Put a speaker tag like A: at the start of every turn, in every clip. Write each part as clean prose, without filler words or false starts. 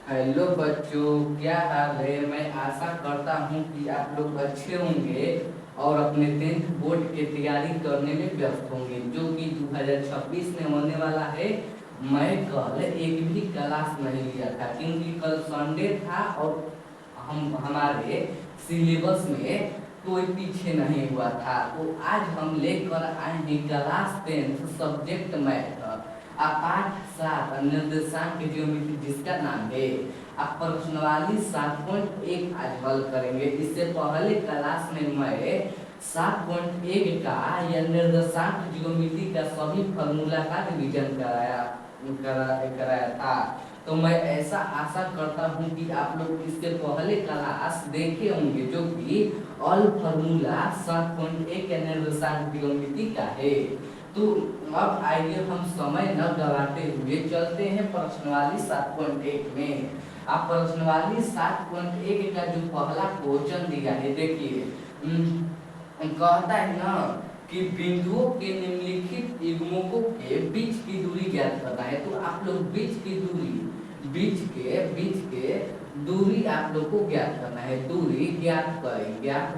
A: Hello बच्चों, क्या हाल है। मैं आशा करता हूँ कि आप लोग अच्छे होंगे और अपने 10th बोर्ड की तैयारी करने में व्यस्त होंगे जो कि 2026 में होने वाला है। मैं कल एक भी क्लास नहीं लिया था क्योंकि कल संडे था और हमारे सिलेबस में कोई पीछे नहीं हुआ था। तो आज हम लेकर आए हैं क्लास 10th सब्जेक्ट मैथ पाठ 7 निर्देशांक ज्योमेट्री जिसका नाम है। आप प्रश्नवाली 7.1 आज हल करेंगे। इससे पहले क्लास में मैं 7.1 का या निर्देशांक ज्योमेट्री का सभी फॉर्मूला का रिवीजन कराया था। तो मैं ऐसा आशा करता हूं कि आप लोग इससे पहले क्लास देखे होंगे जो कि ऑल फॉर्मूला 7.1 या निर्देशांक ज्योमेट्री का है। तो अब आइए हम समय न गवाते हुए चलते हैं प्रश्नवाली 7.1 में। आप प्रश्नवाली 7.1 का जो पहला क्वेश्चन दिया है देखिए, कहता है ना कि बिंदुओं के निम्नलिखित युग्मकों के बीच की दूरी ज्ञात करना है। तो आप लोग बीच की दूरी बीच के दूरी आप लोग को ज्ञात करना है। दूरी ज्ञात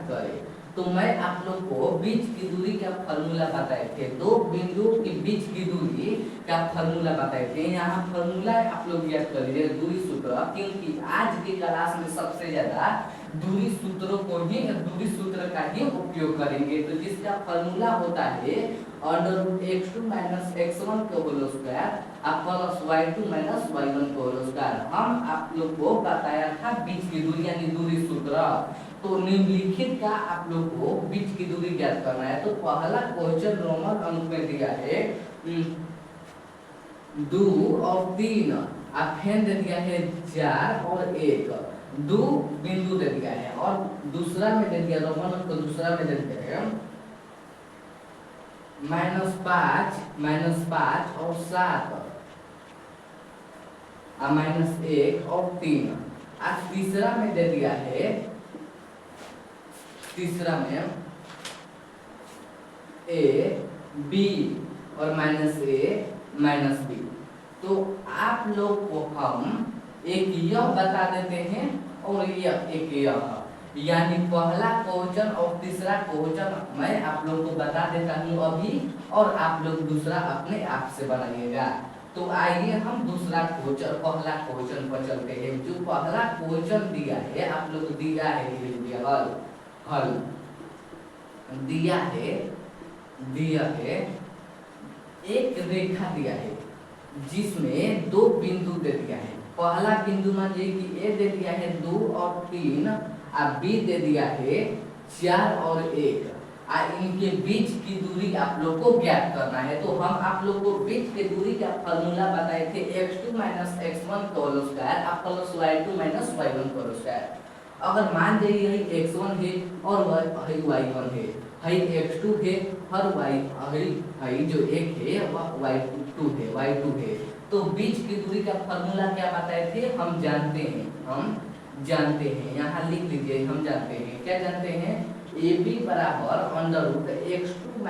A: करें। तो मैं आप लोग को बीच की दूरी का फॉर्मूला बताए थे। दो बिंदुओं के बीच की दूरी का फॉर्मूला बताए थे। यहाँ फॉर्मूला आप लोग याद कर लीजिए, दूरी सूत्र, क्योंकि आज की क्लास में सबसे ज्यादा दूरी सूत्र का ही उपयोग करेंगे। तो जिसका फॉर्मूला होता है √x2 - x1 का whole square plus y2 - y1 का होल स्क्वायर। हम आप लोग को बताया था बीच की दूरी यानी दूरी सूत्र। तो निम्नलिखित का आप लोग को बीच की दूरी ज्ञात करना है। तो पहला क्वेश्चन रोमन अंक में दिया है 2 और 3, फेन दे दिया है 4 और 1, दो बिंदु दे दिया है। और दूसरा में दे दिया रोमन अंक दूसरा में दे दिया है -5 और 7 -1 और 3। आज तीसरा में दे दिया है, तीसरा में a b और -a -b। तो आप लोग को हम एक यह बता देते हैं और यह एक यह, यानी पहला क्वेश्चन और तीसरा क्वेश्चन मैं आप लोग को बता देता हूँ अभी और आप लोग दूसरा अपने आप से बनाइएगा। तो आइए हम दूसरा क्वेश्चन पहला क्वेश्चन पर चलते हैं। जो पहला क्वेश्चन दिया है आप लोग दिया है हल दिया है एक रेखा दिया है जिसमें दो बिंदु दे दिया है। पहला बिंदु मान लीजिए कि ए दे दिया है 2 और 3 और बी दे दिया है 4 और 1। इनके बीच की दूरी आप लोग को ज्ञात करना है। तो हम आप लोग को बीच की दूरी का फॉर्मूला बताए थे x2 - x1 का whole square plus y2 - y1 का होल स्क्वायर। अगर मान जाइए यही x1 है और y1 है, हई x2 है और हई जो एक है वह y2 है। तो बीच की दूरी का फॉर्मूला क्या बताए थे, हम जानते हैं। यहाँ लिख लीजिए, हम जानते हैं। क्या जानते हैं, AB बराबर √x2 -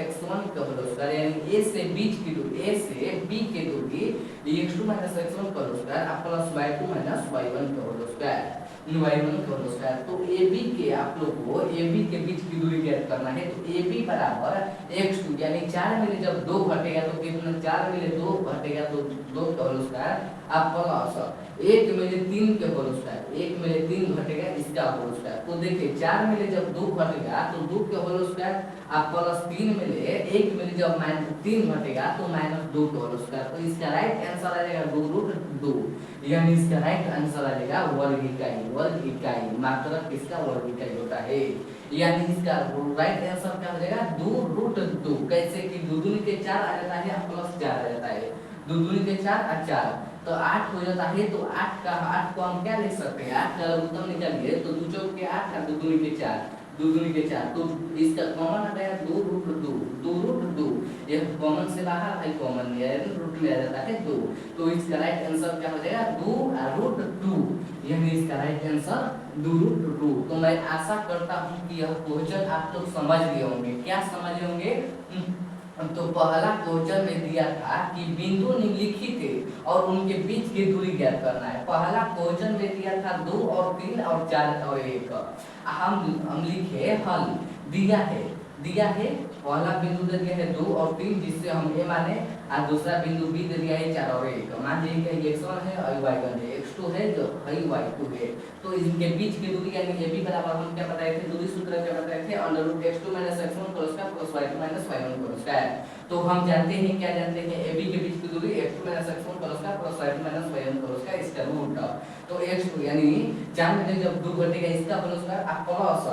A: x1 का होल स्क्वायर, यानी A से बीच की दूरी, A से B की दूरी x2 - x1 का whole square plus y2 - y1 का होल स्क्वायर तो AB के आप लोग को AB के बीच की दूरी ज्ञात करना है। तो AB बराबर x2 यानी 4 में से जब 2 घटेगा तो कितना, 4 में से 2 घटेगा तो 2 का होल स्क्वायर प्लस 1 में से 3 के होल स्क्वायर, 1 में से 3 घटेगा इसका होल स्क्वायर। तो देखिए 4 में से जब 2 घटेगा तो 2 के होल स्क्वायर प्लस 3 में से 1 में से जब -3 घटेगा तो -2 का होल स्क्वायर। तो इसका राइट आंसर आ जाएगा 2√2, यानी इसका राइट आंसर आ जाएगा वर्ग इकाई। मात्रक किसका वर्ग इकाई होता है, यानी इसका राइट आंसर क्या हो जाएगा 2√2। कैसे कि 2 दूनी के 4 आ जाता है प्लस 4 आ जाता है, 2 दूनी के 4 और 4 तो 8 हो जाता है। तो 8 को हम क्या लिख सकते हैं, 8 का उत्तर निकालिए तो 2 चौक के 8 और 2 दूनी के 4, 2 दूनी के 4। तो इसका कॉमन आ जाएगा 2√2। यह कॉमन से बाहर है, कॉमन में रूट में आ जाता है 2। तो इसका राइट आंसर क्या हो जाएगा 2√2, यानी इसका राइट आंसर 2√2। तो मैं आशा करता हूँ कि यह क्वेश्चन आप लोग समझ गए होंगे। क्या समझ होंगे, तो पहला क्वेश्चन में दिया था कि बिंदु निम्नलिखित और उनके बीच की दूरी ज्ञात करना है। पहला क्वेश्चन में दिया था 2 और 3 और 4 और 1। हम लिखे हल दिया है पहला बिंदु दे दिया है 2 और 3 जिससे हम ए माने, और दूसरा बिंदु बी दे दिया है 4 और 1। मान लीजिए कि x1 है और y1 है, x2 है जो है y2 है। तो इनके बीच की दूरी यानी ए बी बराबर हम क्या बताए थे, दूरी सूत्र क्या बताए थे, √x2 - x1 whole square plus y2 - y1 whole square. तो हम जानते हैं, क्या जानते हैं, ए बी के बीच की दूरी x2 - x1 whole square plus y2 - y1 whole square इसका रूट। तो x2 यानी 4 में जब 2 घटेगा इसका होल स्क्वायर और प्लस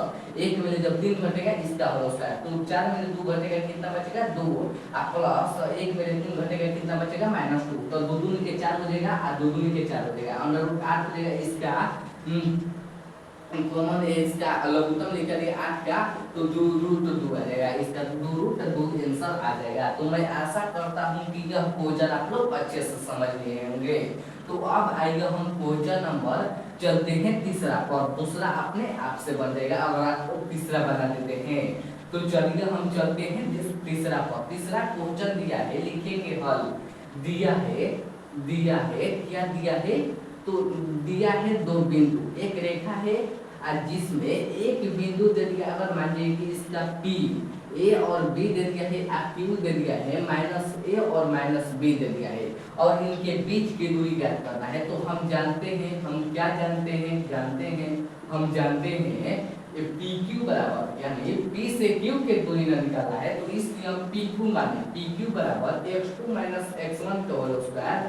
A: 1 में जब 3 घटेगा इसका होल स्क्वायर। तो 4 में 2 घटेगा कितना बचेगा 2 और प्लस 1 में 3 घटेगा कितना बचेगा -2। तो 2 दूनी के 4 हो जाएगा और 2 दूनी के 4 हो जाएगा, √8 हो जाएगा इसका कॉमन है, इसका लघुत्तम निकालिए 8 का तो 2√2 आ जाएगा, इसका 2√2 आंसर आ जाएगा। तो मैं आशा करता हूं कि यह क्वेश्चन आप लोग अच्छे से समझ लिए होंगे। तो अब आएगा हम क्वेश्चन नंबर, चलते हैं तीसरा पर, दूसरा अपने आप से बन जाएगा अगर आप तीसरा बना देते हैं। तो चलिए हम चलते हैं तीसरा पर। तीसरा क्वेश्चन दिया है, लिखेंगे हल। दिया है क्या दिया है, तो दिया है 2 बिंदु, एक रेखा है और जिसमें एक बिंदु दे दिया, अगर मान लीजिए कि इसका P A और B दे दिया है और Q दे दिया है, -A और -B दे दिया है और इनके बीच की दूरी ज्ञात करना है। तो हम जानते हैं, हम क्या जानते हैं, हम जानते हैं PQ बराबर, यानी P से Q के दूरी न निकालना है तो इसलिए हम PQ माने, PQ बराबर x2 - x1 के whole square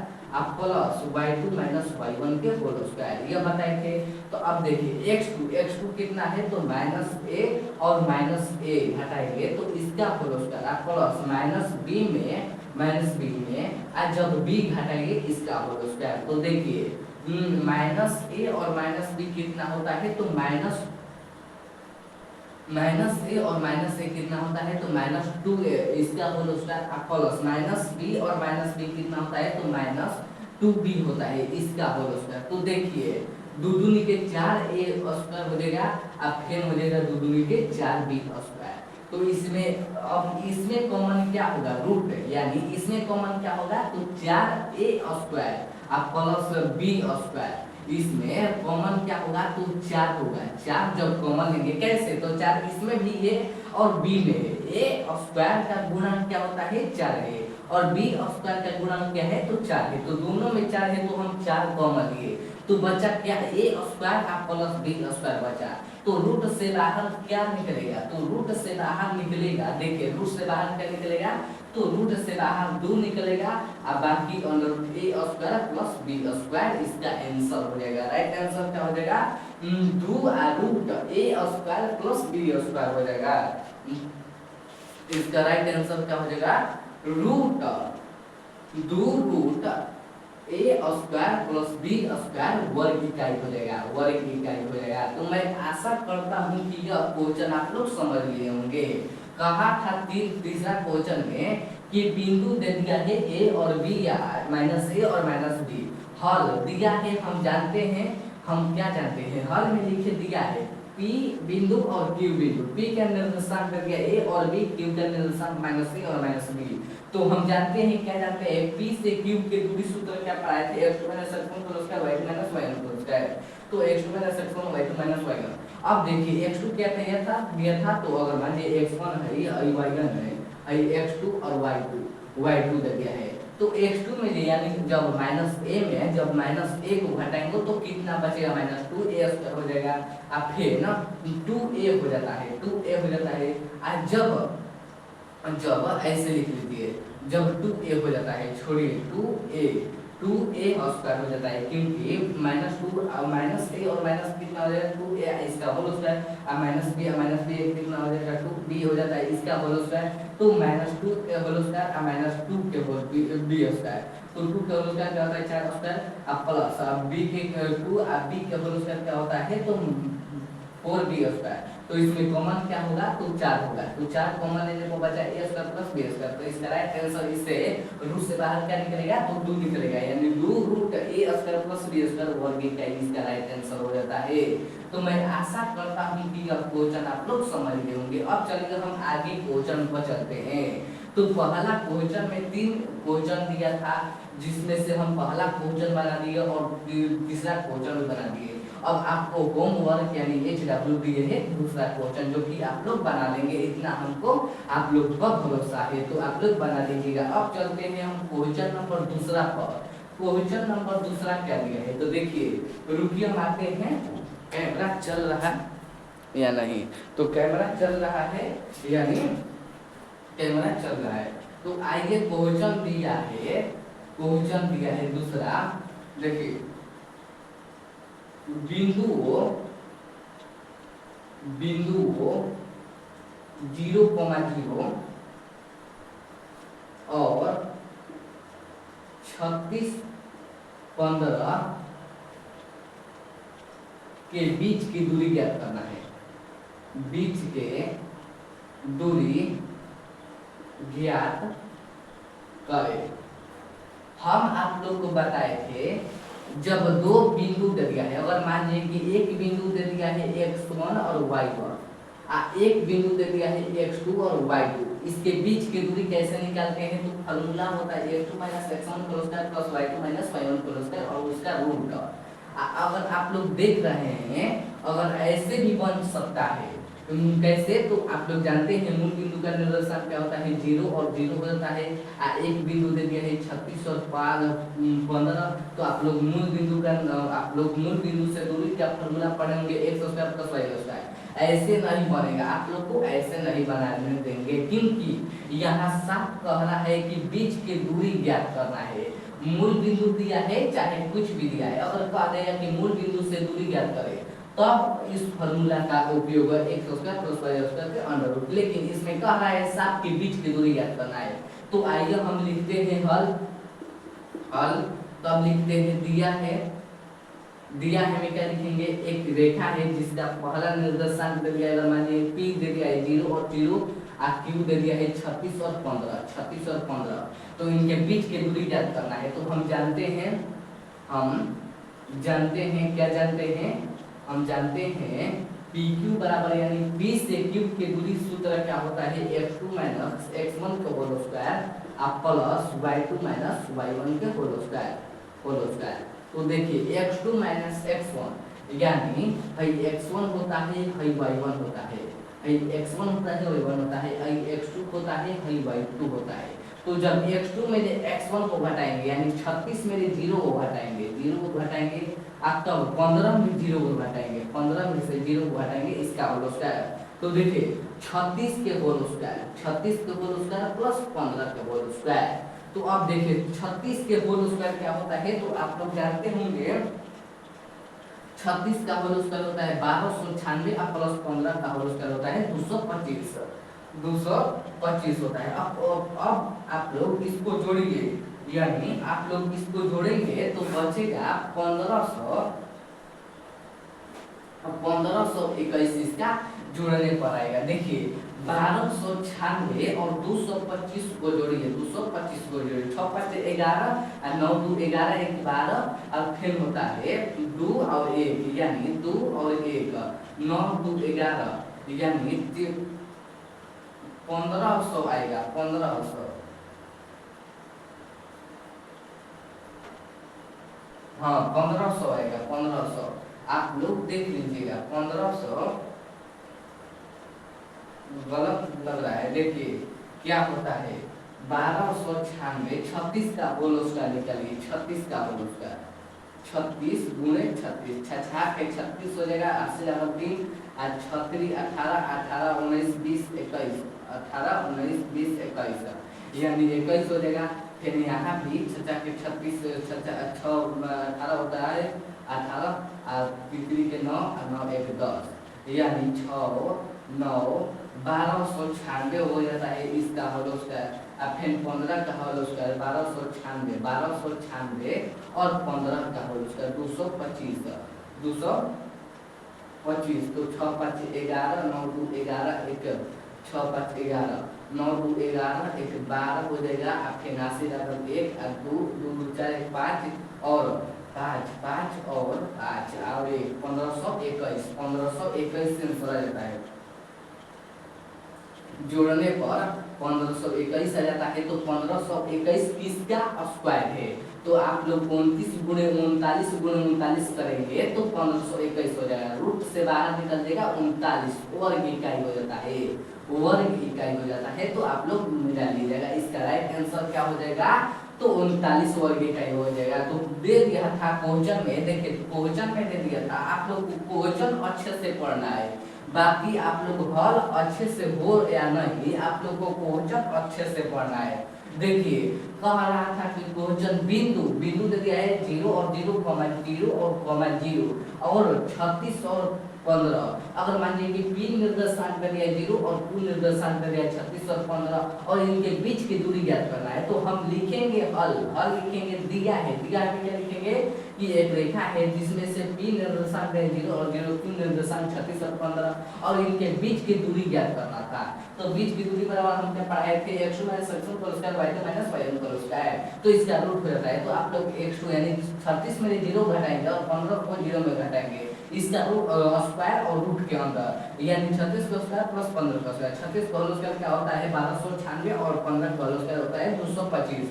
A: plus y2 - y1 के होल स्क्वायर, यह बताए थे। तो अब देखिए x2 कितना है, तो -a और -a हटाएंगे तो इसका होल स्क्वायर प्लस -b में और जब b घटाएंगे इसका होल स्क्वायर। तो देखिए -a और -b कितना होता है, तो -a और -a कितना होता है, तो -2a इसका होल स्क्वायर प्लस -b और -b कितना होता है, तो -2b होता है इसका होल स्क्वायर। तो देखिए 2 दूनी के 4a स्क्वायर हो जाएगा अब फिर हो जाएगा 2 दूनी के 4b स्क्वायर। तो इसमें अब इसमें कॉमन क्या होगा, रूट, यानी इसमें कॉमन क्या होगा, तो 4a square plus b square, इसमें कॉमन क्या होगा, तो 4 होगा। 4 जब कॉमन लेंगे कैसे, तो 4 इसमें भी है और b में है। a स्क्वायर का गुणन क्या होता है, 4 है और b स्क्वायर का गुणन क्या है, तो 4 है। तो दोनों में 4 है तो हम 4 कॉमन लिए तो बचा क्या, a square plus b square बचा। तो रूट से बाहर क्या निकलेगा, तो रूट से बाहर निकलेगा, देखिए रूट से बाहर क्या निकलेगा, तो रूट से बाहर 2 निकलेगा और बाकी under a square plus b square इसका आंसर हो जाएगा। राइट आंसर क्या हो जाएगा, 2 root a square plus b square हो जाएगा। इसका राइट आंसर क्या हो जाएगा, root 2 root a square plus b square वर्ग इकाई हो जाएगा। तो मैं आशा करता हूं कि यह क्वेश्चन आप लोग समझ लिए होंगे। कहा था तीसरा क्वेश्चन में कि बिंदु दे दिया है a और b या -a और -b, हल दिया है, हम जानते हैं, हम क्या जानते हैं, हल में लिखे दिया है P बिंदु और Q बिंदु, P का निर्देशांक दे दिया a और b, Q का निर्देशांक -a और -b। तो हम जानते हैं, क्या जानते हैं, P से Q के दूरी सूत्र क्या पढ़ाए थे, x2 - x1 whole square y2 - y1 whole square. तो x2 - x1 y2 - y1। अब देखिए x2 क्या दिया था, तो अगर मान लीजिए x1 है और y1 है, x2 और y2 दे दिया है। तो x2 में यानी जब -a में जब -a को घटाएंगे तो कितना बचेगा, -2a स्क्वायर हो जाएगा और फिर ना 2a हो जाता है और जब ऐसे लिख लीजिए, जब 2a हो जाता है, छोड़िए 2a स्क्वायर हो जाता है क्योंकि -2 -a और माइनस कितना हो जाएगा, 2a इसका होल स्क्वायर और -b कितना हो जाएगा, 2b हो जाता है इसका होल स्क्वायर। तो -2 के होल स्क्वायर और -2 के होल b स्क्वायर, तो 2 के होल स्क्वायर क्या होता है 4 स्क्वायर और प्लस b के 2 और b के होल स्क्वायर क्या होता है, तो 4b स्क्वायर। तो इसमें कॉमन क्या होगा, तो 4 होगा। तो 4 कॉमन लेने को बचा a square plus b square. तो इसका राइट आंसर, इससे रूट से बाहर क्या निकलेगा, तो 2 निकलेगा, यानी 2 root a square plus b square वर्ग इकाई इसका राइट आंसर हो जाता है। तो मैं आशा करता हूं कि यह क्वेश्चन आप लोग समझ गए होंगे। अब चलिए हम आगे क्वेश्चन पर चलते हैं। तो पहला क्वेश्चन में 3 क्वेश्चन दिया था, जिसमें से हम पहला क्वेश्चन बना दिए और तीसरा क्वेश्चन भी बना दिए। अब आपको होमवर्क यानी HW दिए है दूसरा क्वेश्चन, जो कि आप लोग बना लेंगे, इतना हमको आप लोग पर भरोसा है, तो आप लोग बना लीजिएगा। अब चलते हैं हम क्वेश्चन नंबर दूसरा पर। क्वेश्चन नंबर दूसरा क्या दिया है, तो देखिए रुकिए हम आते हैं। कैमरा चल रहा या नहीं, तो कैमरा चल रहा है यानी कैमरा चल रहा है, तो आइए क्वेश्चन दिया है, क्वेश्चन दिया है दूसरा। देखिए बिंदुओं 0,0 और 36, 15 के बीच की दूरी ज्ञात करना है। बीच के दूरी ज्ञात करें। हम आप लोग को बताए थे, जब 2 बिंदु दे दिया है, अगर मान लीजिए कि एक बिंदु दे दिया है x1 और y1, एक बिंदु दे दिया है x2 और y2, इसके बीच की दूरी कैसे निकालते हैं, तो फॉर्मूला होता है x2 - x1 whole square plus y2 - y1 whole square और उसका रूट। अगर आप लोग देख रहे हैं, अगर ऐसे भी बन सकता है, कैसे, तो आप लोग जानते हैं मूल बिंदु का निर्देशांक क्या होता है, 0 और 0 होता है। एक बिंदु दे दिया है 36 और 15, तो आप लोग मूल बिंदु से दूरी का फॉर्मूला पढ़ेंगे x² + y²। ऐसे नहीं बनेगा, आप लोग को ऐसे नहीं बनाने देंगे, क्योंकि यहाँ साफ कहना है कि बीच की दूरी ज्ञात करना है। मूल बिंदु दिया है चाहे कुछ भी दिया है, अगर कहा गया कि मूल बिंदु से दूरी ज्ञात करें, तब इस फॉर्मूला का उपयोग x² + y² के अंडर रूट, लेकिन इसमें कह रहा है सात के बीच की दूरी ज्ञात करना है। तो आइए हम लिखते हैं हल। तब लिखते हैं दिया है में क्या लिखेंगे, एक रेखा है जिसका पहला निर्देशांक दे दिया है, मानिए p दे दिया है 0 और 0, और q दे दिया है 36 और 15, तो इनके बीच की दूरी ज्ञात करना है। तो हम जानते हैं हम जानते हैं PQ बराबर यानी P से Q की दूरी सूत्र क्या होता है, x2 - x1 का whole square plus y2 - y1 के होल स्क्वायर। तो देखिए x2 - x1 यानी भाई x1 होता है, भाई y1 होता है, भाई x1 होता है, y1 होता है, भाई x2 होता है, भाई y2 होता है। तो जब x2 में x1 को घटाएंगे यानी 36 में 0 को घटाएंगे, आप तब 15 में 0 को घटाएंगे, 15 में से 0 को घटाएंगे, इसका होल स्क्वायर। तो देखिए 36 के होल स्क्वायर प्लस 15 के होल स्क्वायर। तो अब देखिए 36 के होल स्क्वायर क्या होता है, तो आप लोग जानते होंगे 36 का होल स्क्वायर होता है 1296 और प्लस 15 का होल स्क्वायर होता है 225 होता है। अब आप लोग इसको जोड़िए, यानी आप लोग इसको जोड़ेंगे तो बचेगा 1521, इसका जोड़ने पर आएगा। देखिए 1296 और 225 को जोड़िए, 6 × 5 = 11 और 9 × 2 = 11, 1 12 और फिर होता है 2 और 1 यानी 2 और 1, 9 × 2 = 11 यानी 1500 आएगा, 1500। हाँ 1500 आएगा, 1500 आप लोग देख लीजिएगा, 1500 गलत लग रहा है। देखिए क्या होता है 1296, 36 का होल स्क्वायर निकालिए, 36 का होल स्क्वायर 36 × 36, 6 के 36 हो जाएगा, 8 से 3 और 36 18, 18 19 20 21, 18 19 20 21 यानी 21 हो जाएगा। फिर यहाँ भी 6 के 36, 6 18 होता है 18 और 3 के 9 और 9 1 10 यानी 6 9 1296 हो जाता है, इसका होल स्क्वायर। अब फिर 15 का होल स्क्वायर 1296 और 15 का होल स्क्वायर 225, तो 6 5 11, 9 2 11, 1 6 5 11, 9 2 11, 1 12 हो जाएगा। अब फिर 80 1 और 2 2 4 5 और 5 और 5 और 1 1521 से आंसर आ जाता है। जोड़ने पर 1521 आ जाता है। तो 1521 किसका स्क्वायर है? तो आप लोग 29 गुणे 39 गुणे 39 करेंगे तो 1521 हो जाएगा। रूट से बाहर निकल जाएगा 39, वर्ग इकाई हो जाता है, वर्ग इकाई हो जाता है। तो आप लोग मिला लीजिएगा, इसका राइट आंसर क्या हो जाएगा? तो 39 वर्ग इकाई हो जाएगा। तो दे दिया था क्वेश्चन में, देखिए क्वेश्चन में दे दिया था, आप लोग को क्वेश्चन अच्छे से पढ़ना है, बाकी आप लोग हल अच्छे से हो या नहीं, आप लोग को क्वेश्चन अच्छे से पढ़ना है। देखिए कह रहा था कि क्वेश्चन बिंदु बिंदु दे दिया है 0 और 0, 0 और 0 और 36 और 15। अगर मान लीजिए कि P निर्देशांक दे दिया 0 और Q निर्देशांक दे दिया 36 और 15 और इनके बीच की दूरी ज्ञात करना है, तो हम लिखेंगे हल लिखेंगे, दिया है क्या लिखेंगे कि एक रेखा है जिसमें से P निर्देशांक है 0 और 0, Q निर्देशांक 36 और 15 और इनके बीच की दूरी ज्ञात करना था। तो बीच की दूरी बराबर हम क्या पढ़ाए थे, x2 - x1 पर उसका y2 - y1 पर उसका है, तो इसका रूट हो जाता है। तो आप लोग x2 यानी 36 में 0 घटाएंगे और 15 को 0 में घटाएंगे, इसका रूट स्क्वायर और रूट के अंदर यानी 36 का स्क्वायर प्लस 15 का स्क्वायर, 36 का होल स्क्वायर क्या होता है 1296 और 15 का होल स्क्वायर होता है 225।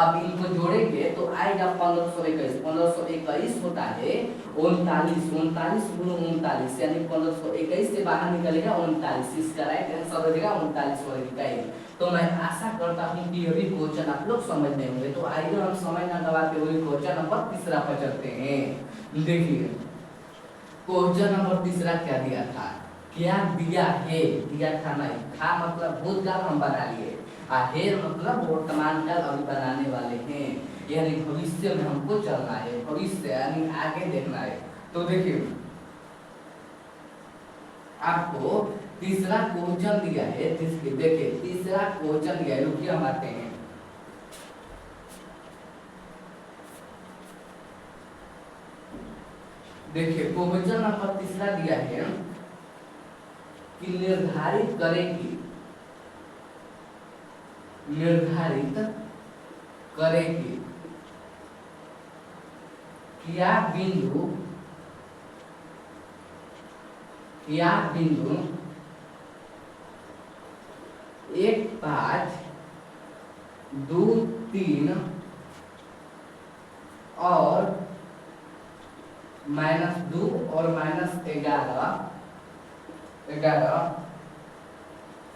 A: अब इनको जोड़ेंगे तो आएगा 1521, 1521 होता है 39, 39 गुणा 39 यानी 1521 से बाहर निकलेगा 39, इसका राइट आंसर हो जाएगा 39 वर्ग इकाई। तो मैं आशा करता हूं कि ये भी क्वेश्चन आप लोग समझ में होंगे। तो आइए हम समय न गवाते हुए क्वेश्चन नंबर तीसरा पर चलते हैं। देखिए क्वेश्चन नंबर तीसरा क्या दिया था, क्या दिया है, दिया था नहीं, था मतलब भूतकाल हम बना लिए, है मतलब वर्तमान काल अभी बनाने वाले हैं, यानी भविष्य में हमको चलना है, भविष्य यानी आगे देखना है। तो देखिए आपको तीसरा क्वेश्चन दिया है, देखिए तीसरा क्वेश्चन दिया है, रुकिए हम आते हैं। देखिए क्वेश्चन नंबर तीसरा दिया है कि निर्धारित करेगी क्या बिंदु 1, 5, 2, 3 और -2 और -11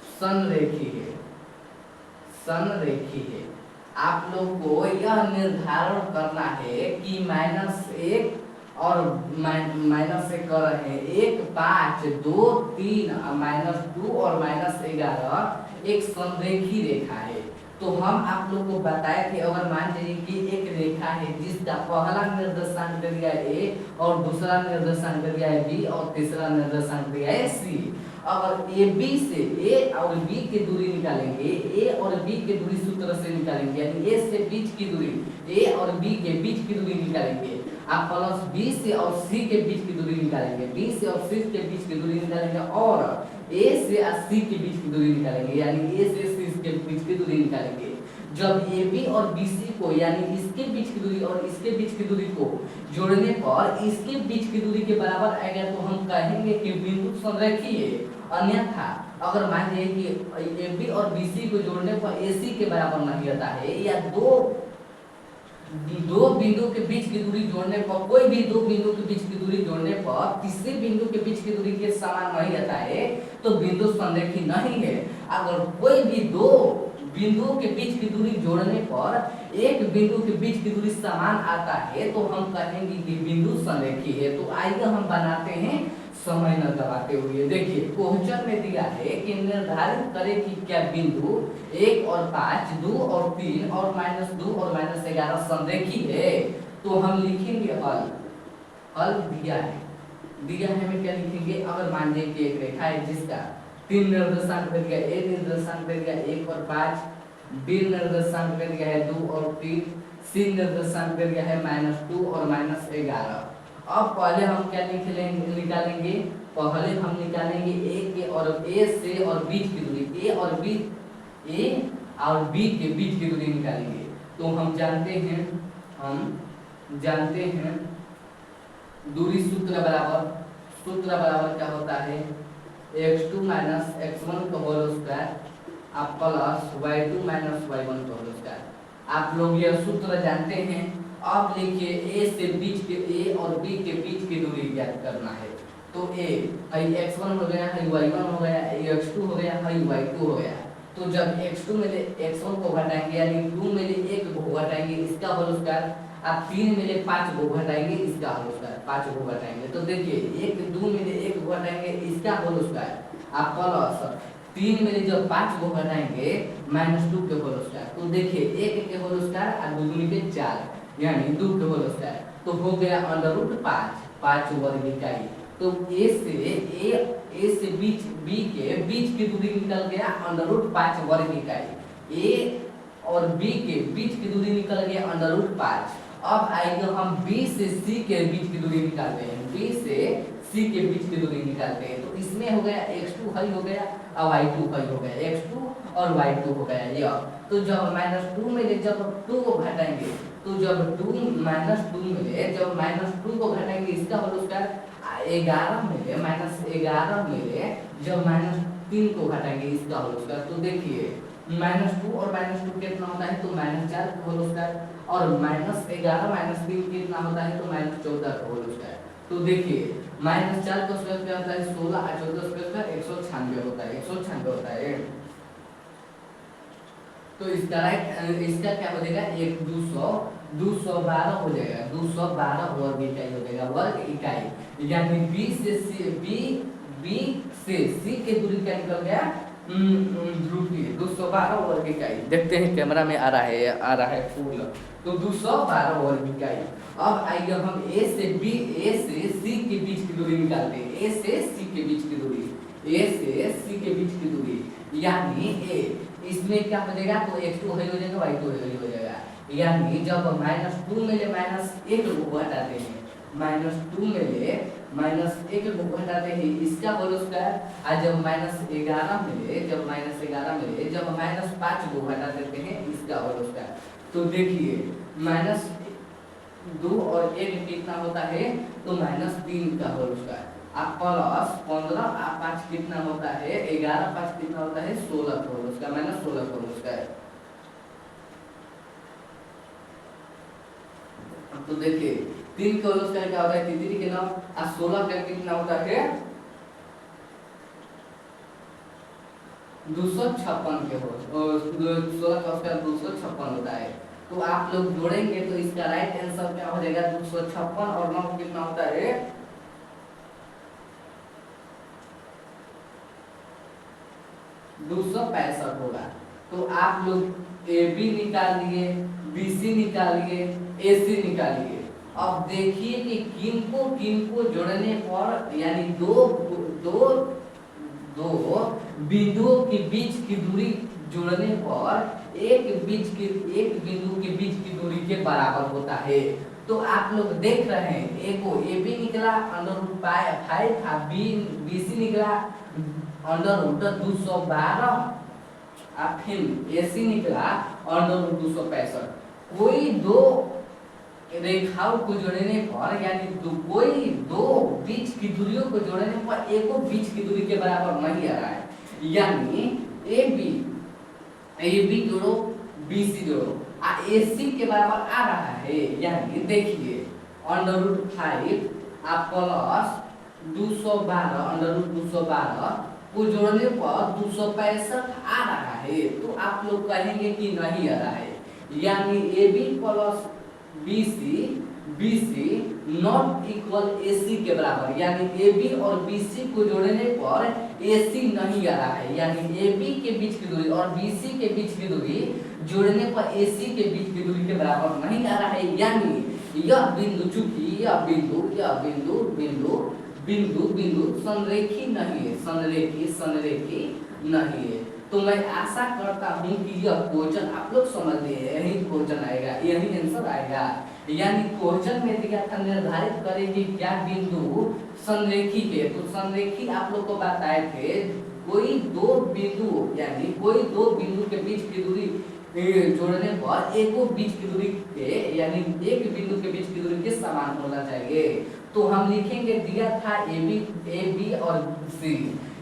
A: संरेखी है। आप लोग को यह निर्धारण करना है कि -1 और -1 कर रहे हैं 1, 5, 2, 3 -2 और -11 एक संरेखी रेखा है। तो हम आप लोग को बताया कि अगर मान लीजिए कि एक रेखा है जिसका पहला निर्देशांक दे दिया है A और दूसरा निर्देशांक दे दिया है B और तीसरा निर्देशांक दिया है C, अगर AB से A और B की दूरी निकालेंगे, A और B की दूरी सूत्र से निकालेंगे, यानी A से बीच की दूरी, A और B के बीच की दूरी निकालेंगे, आप प्लस B से और C के बीच की दूरी निकालेंगे, B से और C के बीच की दूरी निकालेंगे और A से C के बीच की दूरी निकालेंगे, यानी A से C के बीच की दूरी निकालेंगे। जब AB और BC को यानी इसके बीच की दूरी और इसके बीच की दूरी को जोड़ने पर इसके बीच की दूरी के बराबर आएगा, तो हम कहेंगे कि बिंदु संरेखी है। अन्यथा अगर मान लीजिए कि AB और BC को जोड़ने पर AC के बराबर नहीं आता है, या दो बिंदु के बीच की दूरी जोड़ने पर, कोई भी दो बिंदु के बीच की दूरी जोड़ने पर तीसरे बिंदु के बीच की दूरी के समान नहीं आता है, तो बिंदु संरेखी नहीं है। अगर कोई भी दो बिंदुओं के बीच की दूरी जोड़ने पर एक बिंदु के बीच की दूरी समान आता है, तो हम कहेंगे कि बिंदु संरेखी है। तो आइए हम बनाते हैं समय न गवाते हुए। देखिए क्वेश्चन में दिया है कि निर्धारित करें कि क्या बिंदु 1 और 5, 2 और 3 और -2 और -11 संरेखी है। तो हम लिखेंगे हल दिया है में क्या लिखेंगे, अगर मान लीजिए कि एक रेखा है जिसका 3 निर्देशांक दे दिया, A निर्देशांक दे दिया 1 और 5, B निर्देशांक दे दिया है 2 और 3, C निर्देशांक दे दिया है -2 और -11। अब पहले हम क्या निकालेंगे, पहले हम निकालेंगे A से और बीच की दूरी, A और B के बीच की दूरी निकालेंगे। तो हम जानते हैं दूरी सूत्र बराबर क्या होता है, x2 - x1 का होल स्क्वायर आप प्लस y2 माइनस y1 का होल स्क्वायर। आप लोग यह सूत्र जानते हैं। अब लिखिए ए से बीच के ए और बी के बीच की दूरी ज्ञात करना है। तो ए हई x1 हो गया, हई y1 हो गया, x2 हो गया, हई y2 हो गया। तो जब x2 में ले x1 को घटाएंगे यानी 2 में ले 1 को घटाएंगे इसका होल स्क्वायर, आप 3 में ले 5 को घटाएंगे इसका होल स्क्वायर, 5 को घटाएंगे तो देखिए 1 2 में ले 1 को घटाएंगे इसका होल स्क्वायर। आप प्लस 3 में ले जब 5 को घटाएंगे -2 के होल स्क्वायर। तो देखिए 1 के होल स्क्वायर और 2 दूनी के 4 यानी 2 के होल स्क्वायर। तो हो गया √5 5 वर्ग इकाई। तो ए से बी के बीच की दूरी निकल गया √5 वर्ग इकाई। ए और बी के बीच की दूरी निकल गया √5। अब आएगा हम बी से सी के बीच की दूरी निकालते हैं। बी से सी के बीच की दूरी निकालते हैं। तो इसमें हो गया x2 हई हो गया और y2 हई हो गया, x2 और y2 हो गया यह। तो जब -2 में ले जब 2 को घटाएंगे तो जब 2 -2 में ले जब -2 को घटाएंगे इसका होल स्क्वायर 11 में ले -11 में ले जब -3 को घटाएंगे इसका होल स्क्वायर। तो देखिए -2 और -2 कितना होता है तो -4 का होल स्क्वायर और -11 -3 कितना होता है तो -14 का होल स्क्वायर। तो देखिए -4 का स्क्वायर क्या होता है 16 और 14 का स्क्वायर 196 होता है, 196 होता है। तो इसका राइट इसका क्या हो जाएगा 212 हो जाएगा, 212 वर्ग इकाई हो जाएगा, वर्ग इकाई। यानी बी से सी के दूरी क्या निकल गया ध्रुवीय 212 वर्ग इकाई। देखते हैं कैमरा में आ रहा है फूल। तो 212 वर्ग इकाई। अब आइए हम ए से सी के बीच की दूरी निकालते हैं। ए से सी के बीच की दूरी, ए से सी के बीच की दूरी यानी ए इसमें क्या हो जाएगा तो x2 हई हो जाएगा y2 हई हो जाएगा। यानी जब -2 में ले -1 को घटाते हैं, -2 में ले -1 को घटाते हैं इसका होल स्क्वायर। और जब -11 में ले जब -5 को घटा देते हैं इसका होल स्क्वायर। तो देखिए -2 और 1 कितना होता है तो -3 का होल स्क्वायर। आप प्लस 15 और 5 कितना होता है 11 5 कितना होता है 16 का होल स्क्वायर -16 का होल स्क्वायर। तो देखिए 3 का होल स्क्वायर क्या होता है 3 के 9 और 16 का कितना होता है 256 के होल 16 का स्क्वायर 256 होता है। तो आप लोग जोड़ेंगे तो इसका राइट आंसर क्या हो जाएगा 256 और 9 कितना होता है 265 होगा। तो आप लोग ए बी निकाल लिए, बी सी निकाल लिए, ए सी निकालिए। अब देखिए कि किनको जोड़ने पर यानी दो बिंदुओं के बीच की दूरी जोड़ने पर एक बिंदु के बीच की दूरी के बराबर होता है। तो आप लोग देख रहे हैं ए को ए बी निकला √5 था, बी सी निकला √212 और फिर ए सी निकला √265। कोई दो रेखाओं को जोड़ने पर यानी कोई दो बीच की दूरियों को जोड़ने पर एको बीच की दूरी के बराबर नहीं आ रहा है। यानी ए बी जोड़ो बी सी जोड़ो ए सी के बराबर आ रहा है। यानी देखिए √5 आप प्लस 212 √212 को जोड़ने पर 265 आ रहा है। तो आप लोग कहेंगे कि नहीं आ रहा है। यानी a b plus b c not equal a c के बराबर। यानी ए बी और बी सी को जोड़ने पर ए सी नहीं आ रहा है। यानी ए बी के बीच की दूरी और बी सी के बीच की दूरी जोड़ने पर ए सी के बीच की दूरी के बराबर नहीं आ रहा है। यानी यह बिंदु चूंकि यह बिंदु संरेखी नहीं है। तो मैं आशा करता हूँ कि यह क्वेश्चन आप लोग समझ लिए, यही क्वेश्चन आएगा, यही आंसर आएगा। यानी क्वेश्चन में दिया था निर्धारित करें कि क्या बिंदु संरेखी है। तो संरेखी आप लोग को बताए थे कोई दो बिंदु के बीच की दूरी जोड़ने पर एको बीच की दूरी के यानी एक बिंदु के बीच की दूरी के समान होना चाहिए। तो हम लिखेंगे दिया था ए बी और सी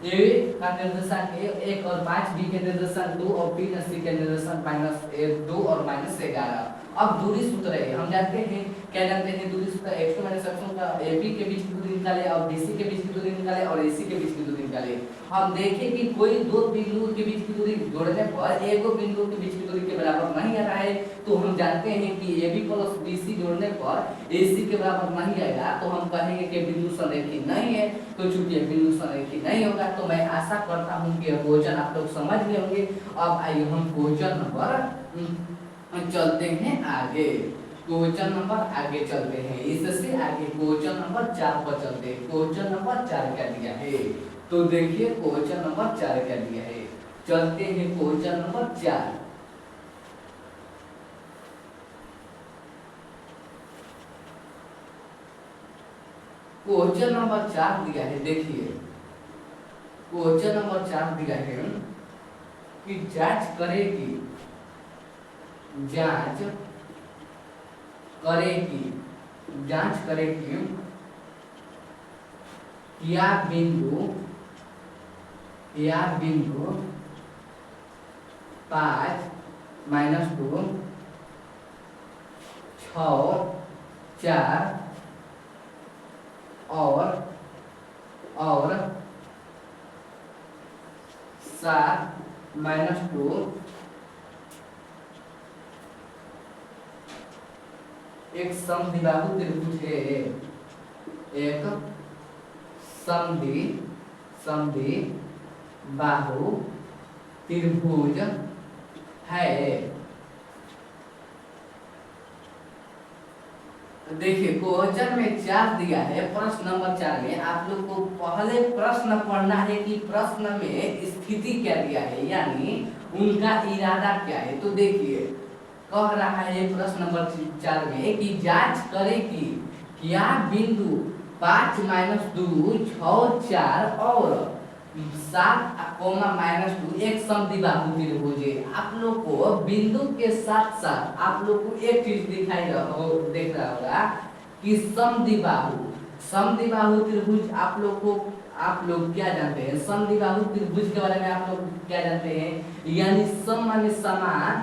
A: ए का निर्देशांक 1 और 5, बी के निर्देशांक 2 और 3, सी के निर्देशांक -2 और -11। अब दूरी सूत्र है, हम जानते हैं, क्या जानते हैं दूरी सूत्र x2 - x1 का AB के बीच की दूरी निकाले और BC के बीच की दूरी निकाले और AC के बीच की दूरी निकाले। हम देखें कि कोई दो बिंदुओं के बीच की दूरी जोड़ने पर एक बिंदु के बीच की दूरी के बराबर नहीं आ रहा है, तो हम जानते हैं कि AB + BC जोड़ने पर AC के बराबर नहीं आएगा, तो हम कहेंगे कि बिंदु संरेखित नहीं है। तो चूंकि बिंदु संरेखित नहीं होगा, तो मैं आशा करता हूं कि क्वेश्चन आप लोग समझ गए होंगे। अब आइए हम क्वेश्चन नंबर चलते हैं आगे, क्वेश्चन नंबर आगे चलते हैं, इससे आगे क्वेश्चन नंबर 4 पर चलते हैं। क्वेश्चन नंबर 4 क्या दिया है, तो देखिए क्वेश्चन नंबर 4 क्या दिया है, चलते हैं क्वेश्चन नंबर 4। क्वेश्चन नंबर 4 दिया है, देखिए क्वेश्चन नंबर 4 दिया है कि जांच करेगी या बिंदु 5 - 2 6 4 और 7 - 2 एक समद्विबाहु त्रिभुज है, एक समद्विबाहु त्रिभुज है। देखिए क्वेश्चन में 4 दिया है, प्रश्न नंबर 4 में आप लोग को पहले प्रश्न पढ़ना है कि प्रश्न में स्थिति क्या दिया है, यानी उनका इरादा क्या है। तो देखिए कह रहा है प्रश्न नंबर 4 में कि जांच करें कि क्या बिंदु 5 - 2 6 4 और 7 -2 एक समद्विबाहु त्रिभुज है। आप लोग को बिंदु के साथ साथ आप लोग को एक चीज देख रहा होगा कि समद्विबाहु त्रिभुज आप लोग क्या जानते हैं, समद्विबाहु त्रिभुज के बारे में आप लोग क्या जानते हैं, यानी सम माने समान,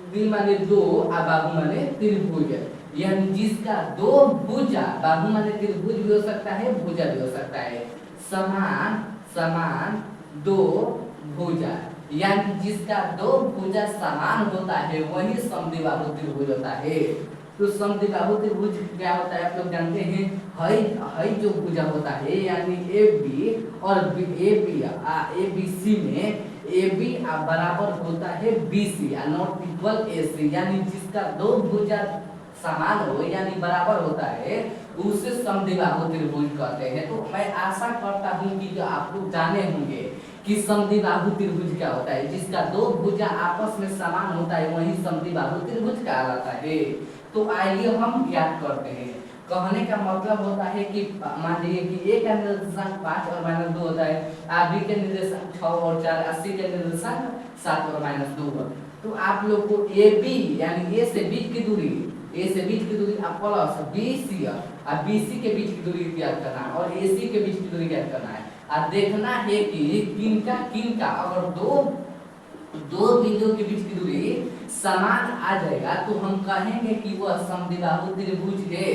A: द्वि माने दो और बाहु माने त्रिभुज, यानी जिसका दो भुजा, बाहु माने त्रिभुज भी हो सकता है, भुजा भी हो सकता है, समान दो भुजा, यानी जिसका दो भुजा समान होता है वही समद्विबाहु त्रिभुज होता है। तो समद्विबाहु त्रिभुज क्या होता है आप लोग जानते हैं, हई जो भुजा होता है, यानी AB और ABC में AB बराबर होता है BC नॉट इक्वल AC, यानी जिसका दो भुजा समान हो यानी बराबर होता है उसे समद्विबाहु त्रिभुज कहते हैं। तो मैं आशा करता हूं कि जो आप लोग जाने होंगे कि समद्विबाहु त्रिभुज क्या होता है, जिसका दो भुजा आपस में समान होता है वही समद्विबाहु त्रिभुज कहलाता है। तो आइए हम ज्ञात करते हैं। कहने का मतलब होता है कि मान लीजिए कि ए का निर्देशांक 5 और -2 होता है, बी के निर्देशांक 6 और 4, सी के निर्देशांक 7 और -2। तो आप लोग को AB यानी ए से बीच की दूरी आप प्लस BC और BC के बीच की दूरी ज्ञात करना है और AC के बीच की दूरी ज्ञात करना है। और देखना है कि किनका अगर दो बिंदुओं के बीच की दूरी समान आ जाएगा तो हम कहेंगे कि वह समद्विबाहु त्रिभुज है,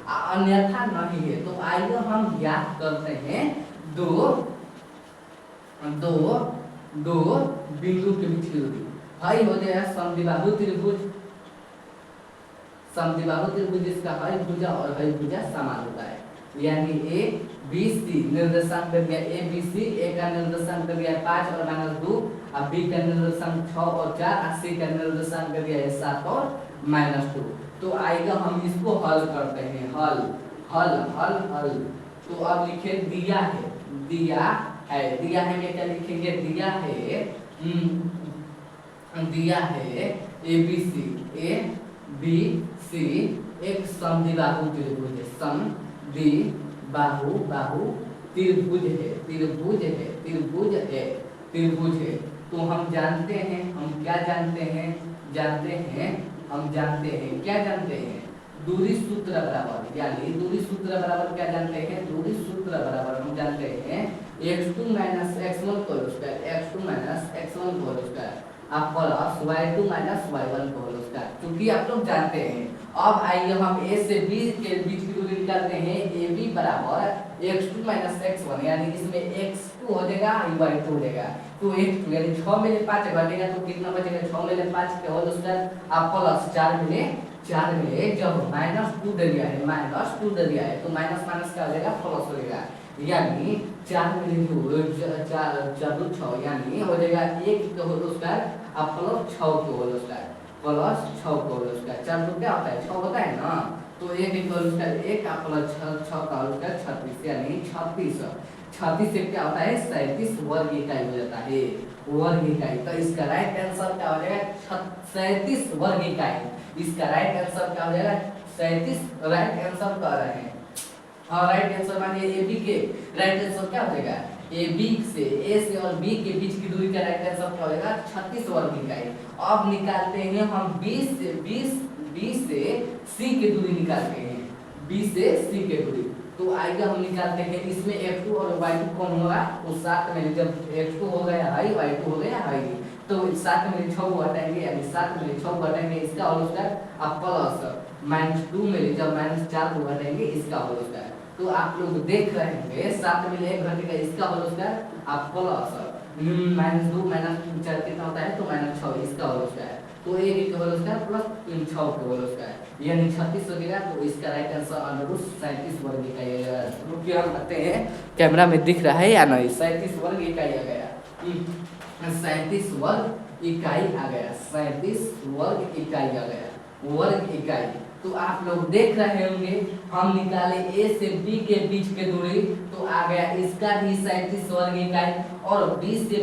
A: अन्यथा नहीं है। तो आइए हम ज्ञात करते हैं दो बिंदु के बीच की दूरी। हई हो जाएगा समद्विबाहु त्रिभुज इसका हई भुजा और हई भुजा समान होता है, यानी ABC निर्देशांक दे दिया ABC, ए का निर्देशांक दे दिया 5 और -2, और बी का निर्देशांक 6 और 4, और सी का निर्देशांक दे दिया 7 और -2। तो आइएगा हम इसको हल करते हैं, हल। तो अब लिखे दिया है में क्या लिखेंगे, दिया है ABC एक समद्विबाहु त्रिभुज है, समद्विबाहु त्रिभुज है। तो हम जानते हैं, क्या जानते हैं दूरी सूत्र बराबर, यानी दूरी सूत्र बराबर क्या जानते हैं, दूरी सूत्र बराबर हम जानते हैं x2 माइनस x1 का whole square, x2 minus x1 का होल स्क्वायर आप प्लस y2 माइनस y1 का होल स्क्वायर, क्योंकि आप लोग जानते हैं। अब आइए हम a से b के बीच की दूरी निकालते हैं, ab बराबर x2 माइनस x1, यानी इसमें x2 हो जाएगा y2 हो जाएगा, तो x2 यानी 6 में 5 घटेगा तो कितना बचेगा, 6 में 5 के होल स्क्वायर आप प्लस 4 में जब -2 दे दिया है, -2 दे दिया है तो माइनस माइनस क्या हो जाएगा, प्लस हो जाएगा, यानी 4 में 4 6 यानी हो जाएगा 1 का होल स्क्वायर आप प्लस 6 के होल स्क्वायर, प्लस 6 का होल स्क्वायर, 4 तो क्या होता है 6 होता है ना, तो 1 का होल स्क्वायर 1 आप प्लस 6 का होल स्क्वायर 36, यानी 36 से क्या होता है 37 वर्ग इकाई हो जाता है, वर्ग इकाई। तो इसका राइट आंसर क्या हो जाएगा 37 वर्ग इकाई, इसका राइट आंसर क्या हो जाएगा 37, राइट आंसर कर रहे हैं। और राइट आंसर मानिए ए बी के राइट आंसर क्या हो जाएगा, ए बी से ए से और बी के बीच की दूरी का राइट आंसर क्या हो जाएगा 36 वर्ग इकाई। अब निकालते हैं हम 20 से सी की दूरी निकालते हैं, 20 से सी की दूरी, तो आइए हम निकालते हैं, इसमें f2 और y2 कौन होगा, तो साथ में जब x2 हो गया हाई y2 हो गया हाई, तो 7 में 6 को हटाएंगे, यानी 7 में 6 को हटाएंगे इसका होल स्क्वायर अब प्लस -2 में जब -4 को हटाएंगे इसका होल स्क्वायर, तो आप लोग देख रहे होंगे 7 में 1 घटेगा इसका होल स्क्वायर आप प्लस -2 -4 कितना होता है तो -6 इसका होल स्क्वायर, तो 1 का होल स्क्वायर प्लस 6 का होल स्क्वायर यानी 36 हो गया, तो इसका राइट आंसर √37 वर्ग इकाई आएगा। रुकिए हम कहते हैं कैमरा में दिख रहा है या नहीं, 37 वर्ग इकाई आ गया, 37 वर्ग इकाई आ गया, 37 वर्ग इकाई आ गया, वर्ग इकाई। तो आप लोग देख रहे होंगे हम निकाले ए से बी के बीच के दूरी, तो आ गया इसका भी 37 वर्ग इकाई, और बी से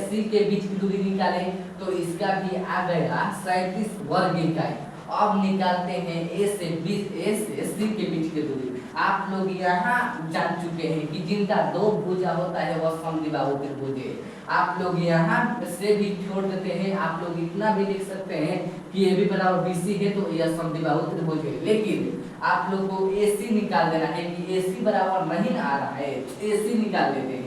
A: सी के बीच की दूरी निकाले तो इसका भी आ गया 37 वर्ग इकाई। अब निकालते हैं ए से सी के बीच की दूरी। आप लोग यहाँ जान चुके हैं कि जिनका दो भुजा होता है वह समद्विबाहु त्रिभुज है। आप लोग यहाँ से भी छोड़ देते हैं, आप लोग इतना भी लिख सकते हैं कि ए बी बराबर बी सी है तो यह समद्विबाहु त्रिभुज है, लेकिन आप लोग को ए सी निकाल देना है कि ए सी बराबर नहीं आ रहा है, ए सी निकाल देते हैं,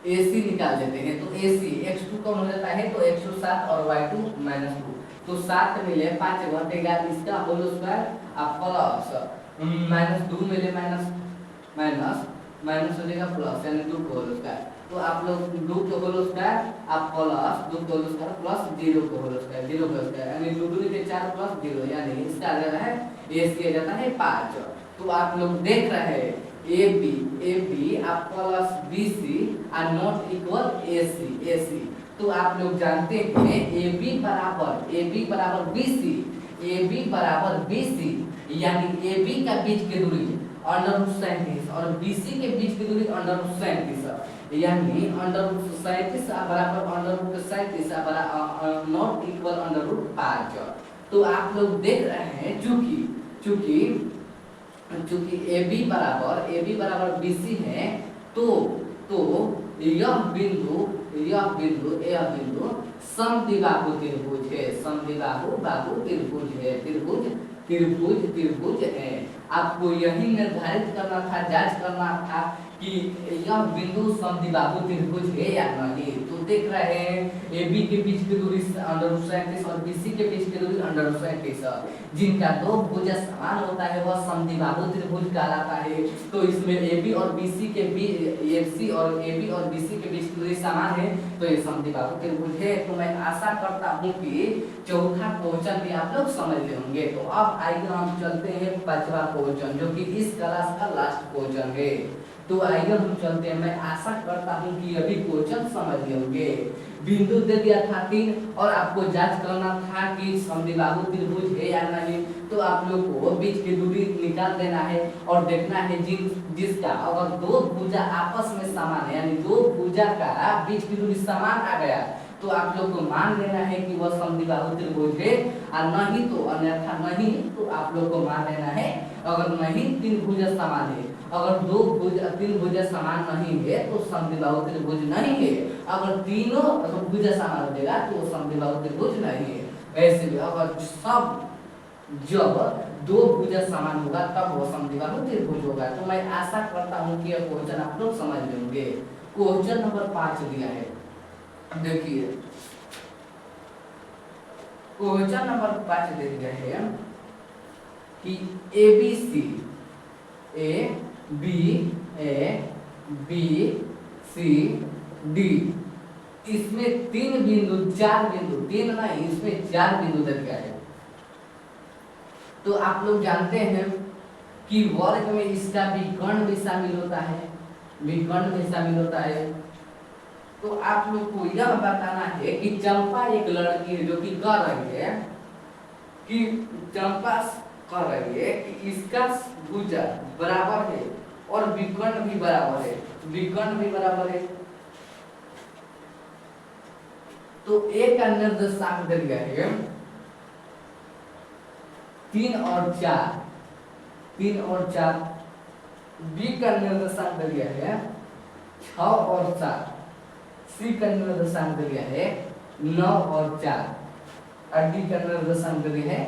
A: ए सी निकाल देते हैं, तो ए सी x2 कौन हो जाता है तो x2 7 और y2 -2, तो 7 मिले 5 घटेगा इसका होल स्क्वायर आप प्लस -2 मिले माइनस हो जाएगा प्लस, यानी 2 का होल स्क्वायर, तो आप लोग 2 का होल स्क्वायर आप प्लस 2 का होल स्क्वायर प्लस 0 का होल स्क्वायर, 0 का स्क्वायर यानी 2 के 4 प्लस 0, यानी इसका आ जाता है ए सी आ जाता है 5। तो आप लोग देख रहे हैं ए बी आप plus b c are not equal a c, तो आप लोग जानते हैं ए बी बराबर बी सी, यानी ए बी का बीच की दूरी √37 और बी सी के बीच की दूरी √37, यानी √37 बराबर √37 नॉट इक्वल √5। तो आप लोग देख रहे हैं चूंकि ए बी बराबर बी सी है, तो यह बिंदु समद्विबाहु त्रिभुज है, त्रिभुज है। आपको यही निर्धारित करना था, जांच करना था कि यह बिंदु समद्विबाहु त्रिभुज है या नहीं। तो देख रहे हैं ए बी के बीच की दूरी √37 और बी सी के बीच की दूरी √37, जिनका दो भुजा समान होता है वह समद्विबाहु त्रिभुज कहलाता है। तो इसमें ए बी और बी सी के बीच की दूरी समान है, तो ये समद्विबाहु त्रिभुज है। तो मैं आशा करता हूँ कि चौथा क्वेश्चन भी आप लोग समझ ले होंगे। तो अब आइए हम चलते हैं पांचवा क्वेश्चन, जो कि इस क्लास का लास्ट क्वेश्चन है। तो आइए हम चलते हैं, मैं आशा करता हूँ कि अभी क्वेश्चन समझ होंगे। बिंदु दे दिया था 3 और आपको जांच करना था कि समद्विबाहु त्रिभुज है या नहीं। तो आप लोग को बीच की दूरी निकाल देना है और देखना है जिसका अगर दो भुजा आपस में समान है, यानी दो भुजा का बीच की दूरी समान आ गया, तो आप लोग को मान लेना है कि वह समद्विबाहु त्रिभुज है, और नहीं तो अन्यथा नहीं, तो आप लोग को मान लेना है अगर नहीं 3 भुजा समान है। अगर 3 भुजा समान नहीं है तो समद्विबाहु त्रिभुज नहीं है, अगर तीनों भुजा समान हो जाएगा तो समद्विबाहु त्रिभुज नहीं है। ऐसे भी अगर सब जब दो भुजा समान होगा तब वो समद्विबाहु त्रिभुज होगा। तो मैं आशा करता हूँ कि यह क्वेश्चन आप लोग समझ लेंगे। क्वेश्चन नंबर 5 दिया है, देखिए क्वेश्चन नंबर 5 दे दिया है कि ABCD इसमें 3 बिंदु 4 बिंदु 3 नहीं इसमें 4 बिंदु दे दिया है। तो आप लोग जानते हैं कि वर्ग में इसका विकर्ण भी शामिल होता है, विकर्ण भी शामिल होता है। तो आप लोग को यह बताना है कि चंपा एक लड़की है जो कि कह रही है कि चंपा कह रही है कि इसका भुजा बराबर है और विकर्ण भी बराबर है, विकर्ण भी बराबर है। तो ए का निर्देशांक दे दिया है 3 और 4, 3 और 4। बी का निर्देशांक दे दिया है 6 और 7। सी का निर्देशांक दे दिया है 9 और 4 और डी का निर्देशांक दे दिया है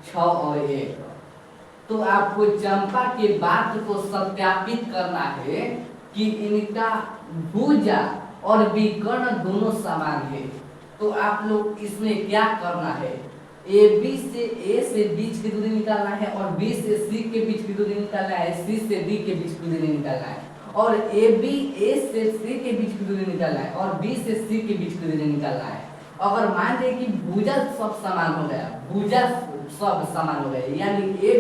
A: 6 और 1। तो आपको चंपा के बात को सत्यापित करना है कि इनका भुजा और विकर्ण दोनों समान है। तो आप लोग इसमें क्या करना है, ए से बीच की दूरी निकालना है और बी से सी के बीच की दूरी निकालना है, सी से डी के बीच की दूरी निकालना है और ए से सी के बीच की दूरी निकालना है और बी से सी के बीच की दूरी निकालना है। अगर मान लें कि भुजा सब समान हो गया, भुजा सब समान हो गया, यानी ए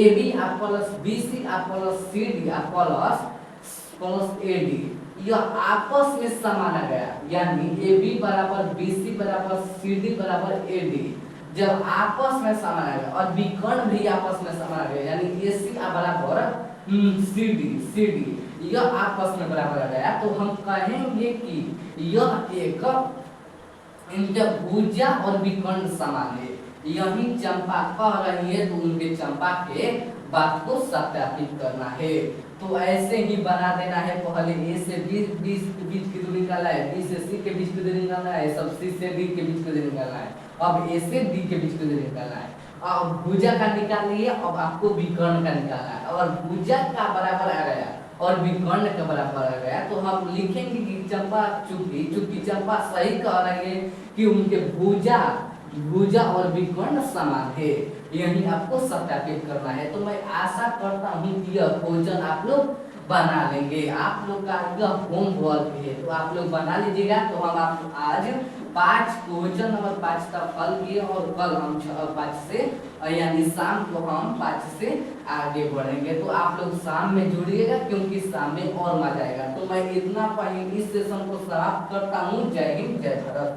A: बी आप प्लस बी सी आप प्लस सी डी आप प्लस ए डी, यह आपस में समान आ गया, यानी ए बी बराबर बी सी बराबर सी डी बराबर ए डी। जब आपस में समान आ गया और विकर्ण भी आपस में समान आ गया, यानी ए सी बराबर सी डी यह आपस में बराबर आ गया, तो हम कहेंगे कि यह एक इनका भुजा और विकर्ण समान है। यही चंपा कह रही है, तो उनके चंपा के बात को सत्यापित करना है। तो ऐसे ही बना देना है, पहले ए से बीच की दूरी निकालना है, बी से सी के बीच की दूरी निकालना है, सब सी से डी के बीच की दूरी निकालना है, अब ए से डी के बीच की दूरी निकालना है। अब भुजा का निकाल लिए, अब आपको विकर्ण का निकालना है। और भुजा का बराबर आ गया और विकर्ण का बराबर आ गया, तो हम लिखेंगे कि चंपा चूंकि चंपा सही कह रही है कि उनके भुजा और विकर्ण समान है, यही आपको सत्यापित करना है। तो मैं आशा करता हूँ कि यह क्वेश्चन आप लोग बना लेंगे। आप लोग का यह होमवर्क है, तो आप लोग बना लीजिएगा। तो हम आप आज 5 क्वेश्चन नंबर 5 का फल किए और कल हम 5 से यानी शाम को हम 5 से आगे बढ़ेंगे। तो आप लोग शाम में जुड़िएगा, क्योंकि शाम में और मजा आएगा। तो मैं इतना इस सेशन को समाप्त करता हूँ। जय हिंद, जय भारत।